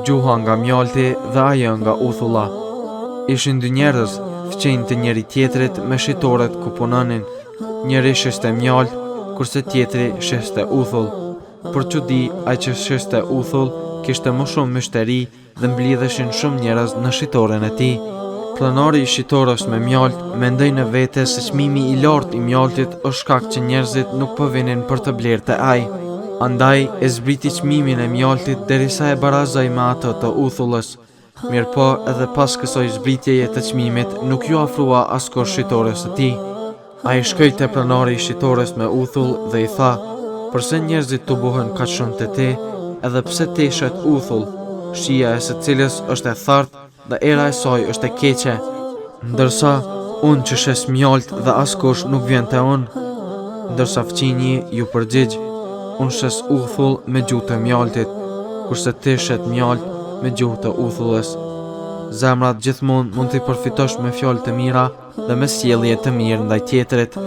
Gjuha nga mjalti dhe ajo nga uthulla. Ishin dy njerëz, fqenjë të njëri tjetrit me shitoret ku punonin. Njëri shiste mjalt, kurse tjetri shiste uthull. Për çudi, ai që shiste uthull kishte më shumë myshteri dhe mblidheshin shumë njerëz në shitoren e tij. Pronari i shitorës me mjalt mendoi në vete se çmimi i lartë i mjaltit është shkak që njerëzit nuk po vinin për të blerë te ai. Andaj e zbriti çmimin e mjaltit derisa e barazoi me atë të uthullës. Mirëpo edhe pas kësaj zbritjeje të çmimit nuk ju afrua askush shitores së tij. Ai shkoi te pronari i shitores me uthull dhe i tha: "Përse njerëzit të buhen kaq shumë te ti, edhe pse ti shet uthull? Shija e së cilës është e thartë dhe era e saj është e keqe, ndërsa unë që shes mjalt dhe askush nuk vjen te unë." Ndërsa fqinji ju përgjigj: "Unë shes uthull me gjuhë të mjaltit, kurse ti shet mjalt me gjuhë të uthullës." Zemrat gjithmonë mund t'i përfitosh me fjalë të mira dhe me sjellje të mirë ndaj tjetrit.